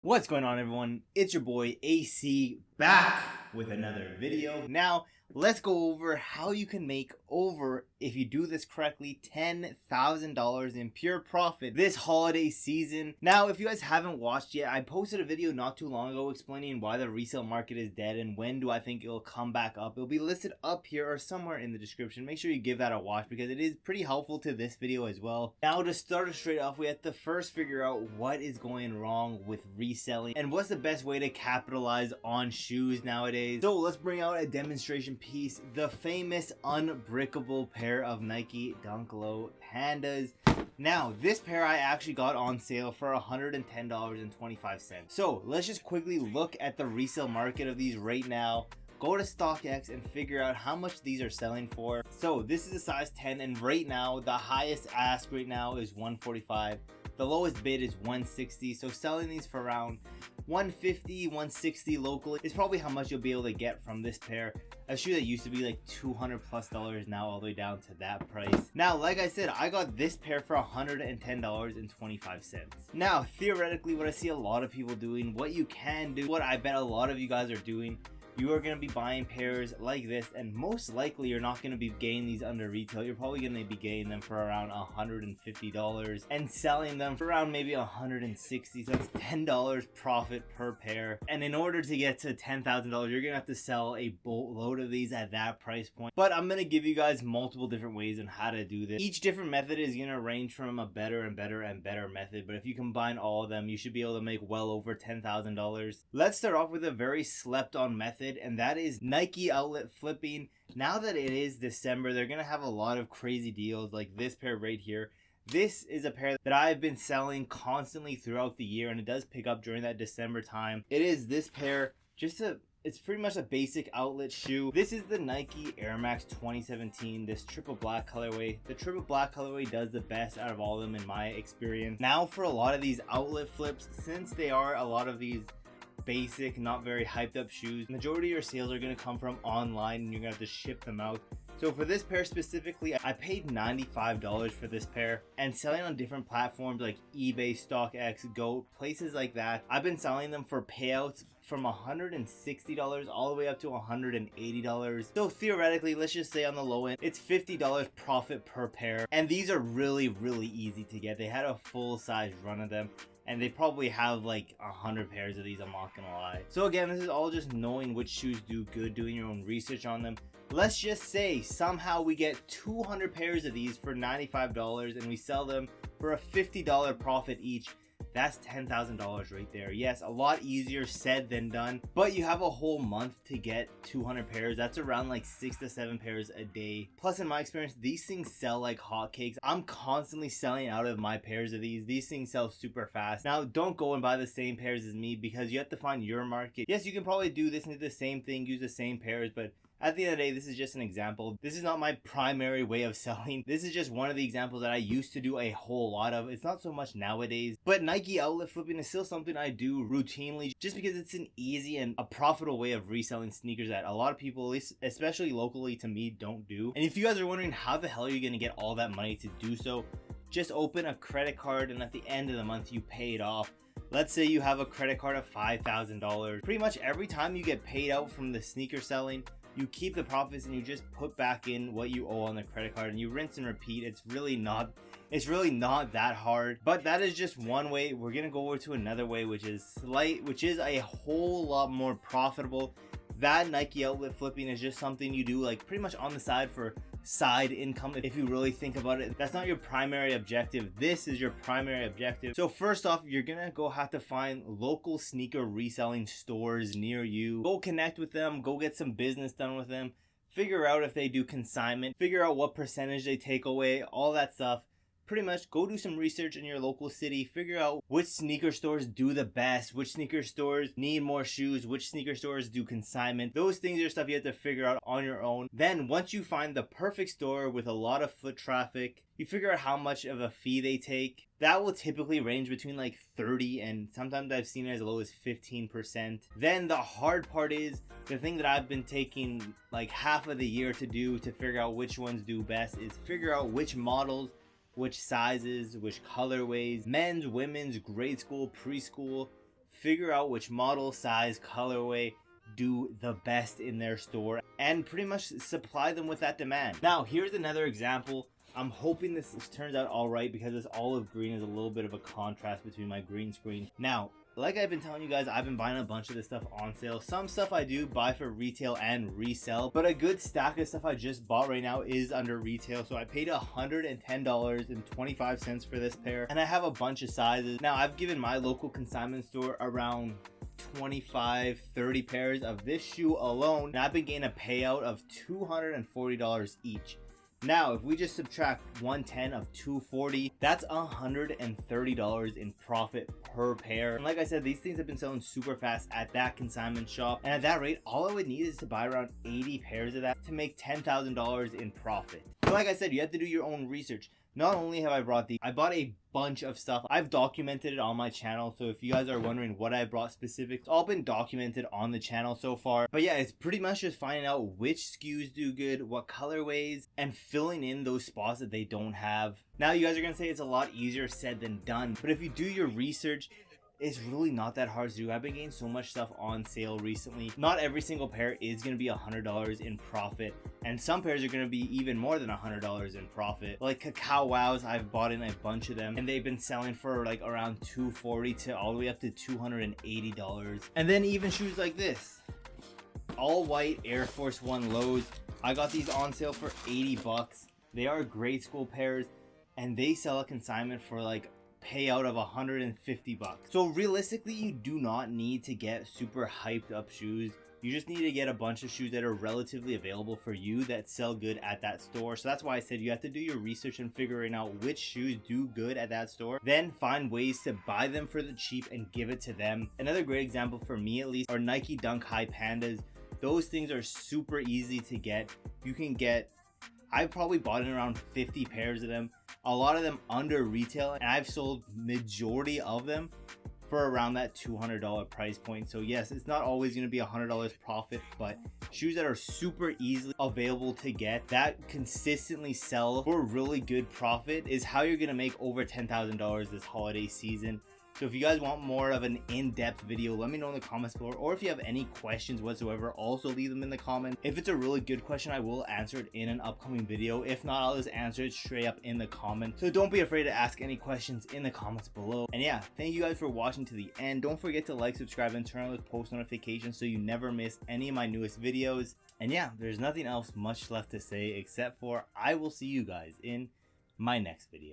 What's going on, everyone? It's your boy AC back with another video. Now, let's go over how you can make over, if you do this correctly, $10,000 in pure profit this holiday season. Now, if you guys haven't watched yet, I posted a video not too long ago explaining why the resale market is dead and when do I think it'll come back up. It'll be listed up here or somewhere in the description. Make sure you give that a watch because it is pretty helpful to this video as well. Now, to start us straight off, we have to first figure out what is going wrong with reselling and what's the best way to capitalize on shoes nowadays. So let's bring out a demonstration piece, the famous unbreakable pair of Nike Dunk Low Pandas. Now, this pair I actually got on sale for $110.25. So let's just quickly look at the resale market of these right now. Go to StockX and figure out how much these are selling for. So this is a size 10, and right now the highest ask right now is $145. The lowest bid is $160. So selling these for around $150, $160 locally is probably how much you'll be able to get from this pair. A shoe that used to be like $200+ now all the way down to that price. Now, like I said, I got this pair for $110.25. Now, theoretically, what I see a lot of people doing, what you can do, what I bet a lot of you guys are doing, you are going to be buying pairs like this, and most likely you're not going to be getting these under retail. You're probably going to be getting them for around $150 and selling them for around maybe $160. So that's $10 profit per pair. And in order to get to $10,000, you're going to have to sell a boatload of these at that price point. But I'm going to give you guys multiple different ways on how to do this. Each different method is going to range from a better and better and better method. But if you combine all of them, you should be able to make well over $10,000. Let's start off with a very slept on method, and that is Nike outlet flipping. Now that it is December, they're gonna have a lot of crazy deals like this pair right here. This is a pair that I've been selling constantly throughout the year, and it does pick up during that December time. It is this pair, it's pretty much a basic outlet shoe. This is the Nike Air Max 2017, this triple black colorway. The triple black colorway does the best out of all of them in my experience. Now, for a lot of these outlet flips, since they are a lot of these basic, not very hyped up shoes, majority of your sales are going to come from online, and you're going to have to ship them out. So for this pair specifically, I paid $95 for this pair, and selling on different platforms like eBay, StockX, Go, places like that, I've been selling them for payouts from $160 all the way up to $180. So theoretically, let's just say on the low end, it's $50 profit per pair. And these are really, really easy to get. They had a full size run of them, and they probably have like 100 pairs of these, I'm not gonna lie. So again, this is all just knowing which shoes do good, doing your own research on them. Let's just say somehow we get 200 pairs of these for $95 and we sell them for a $50 profit each. That's $10,000 right there. Yes, a lot easier said than done, but you have a whole month to get 200 pairs. That's around like 6 to 7 pairs a day. Plus, in my experience, these things sell like hotcakes. I'm constantly selling out of my pairs of these. These things sell super fast. Now, don't go and buy the same pairs as me because you have to find your market. Yes, you can probably do this and do the same thing, use the same pairs, but at the end of the day, this is just an example. This is not my primary way of selling. This is just one of the examples that I used to do a whole lot of. It's not so much nowadays, but Nike outlet flipping is still something I do routinely just because it's an easy and a profitable way of reselling sneakers that a lot of people, at least especially locally to me, don't do. And if you guys are wondering how the hell are you going to get all that money to do so, just open a credit card and at the end of the month you pay it off. Let's say you have a credit card of $5,000. Pretty much every time you get paid out from the sneaker selling, you keep the profits and you just put back in what you owe on the credit card and you rinse and repeat. It's really not that hard, but that is just one way. We're gonna go over to another way, which is a whole lot more profitable. That Nike outlet flipping is just something you do like pretty much on the side for side income. If you really think about it, that's not your primary objective. This is your primary objective. So first off, you're gonna have to find local sneaker reselling stores near you. Go connect with them, go get some business done with them, figure out if they do consignment, figure out what percentage they take away, all that stuff. Pretty much go do some research in your local city, figure out which sneaker stores do the best, which sneaker stores need more shoes, which sneaker stores do consignment. Those things are stuff you have to figure out on your own. Then once you find the perfect store with a lot of foot traffic, you figure out how much of a fee they take. That will typically range between like 30 and sometimes I've seen it as low as 15%. Then the hard part is, the thing that I've been taking like half of the year to do to figure out which ones do best is figure out which models, which sizes, which colorways, men's, women's, grade school, preschool, figure out which model, size, colorway do the best in their store, and pretty much supply them with that demand. Now, here's another example. I'm hoping this turns out all right because this olive green is a little bit of a contrast between my green screen. Now, like I've been telling you guys, I've been buying a bunch of this stuff on sale. Some stuff I do buy for retail and resell, but a good stack of stuff I just bought right now is under retail. So I paid $110.25 for this pair, and I have a bunch of sizes. Now, I've given my local consignment store around 25-30 pairs of this shoe alone, and I've been getting a payout of $240 each. Now, if we just subtract 110 of 240, that's $130 in profit per pair. And like I said, these things have been selling super fast at that consignment shop. And at that rate, all I would need is to buy around 80 pairs of that to make $10,000 in profit. But like I said, you have to do your own research. Not only have I brought these, I bought a bunch of stuff. I've documented it on my channel, so if you guys are wondering what I brought specific, it's all been documented on the channel so far. But yeah, it's pretty much just finding out which SKUs do good, what colorways, and filling in those spots that they don't have. Now, you guys are gonna say it's a lot easier said than done, but if you do your research, it's really not that hard to do. I've been getting so much stuff on sale recently. Not every single pair is going to be $100 in profit, and some pairs are going to be even more than $100 in profit. Like Cacao Wows, I've bought in a bunch of them, and they've been selling for like around $240 to all the way up to $280. And then even shoes like this, all white Air Force One lows. I got these on sale for 80 bucks. They are grade school pairs, and they sell a consignment for like payout of 150 bucks. So realistically, you do not need to get super hyped up shoes. You just need to get a bunch of shoes that are relatively available for you that sell good at that store. So that's why I said you have to do your research and figuring out which shoes do good at that store. Then find ways to buy them for the cheap and give it to them. Another great example for me at least are Nike Dunk High Pandas. Those things are super easy to get. You can get, I've probably bought in around 50 pairs of them. A lot of them under retail, and I've sold majority of them for around that $200 price point. So yes, it's not always going to be $100 profit, but shoes that are super easily available to get that consistently sell for really good profit is how you're going to make over $10,000 this holiday season. So if you guys want more of an in-depth video, let me know in the comments below, or if you have any questions whatsoever, also leave them in the comments. If it's a really good question, I will answer it in an upcoming video. If not, I'll just answer it straight up in the comments. So don't be afraid to ask any questions in the comments below. And yeah, thank you guys for watching to the end. Don't forget to like, subscribe, and turn on those post notifications so you never miss any of my newest videos. And yeah, there's nothing else much left to say except for I will see you guys in my next video.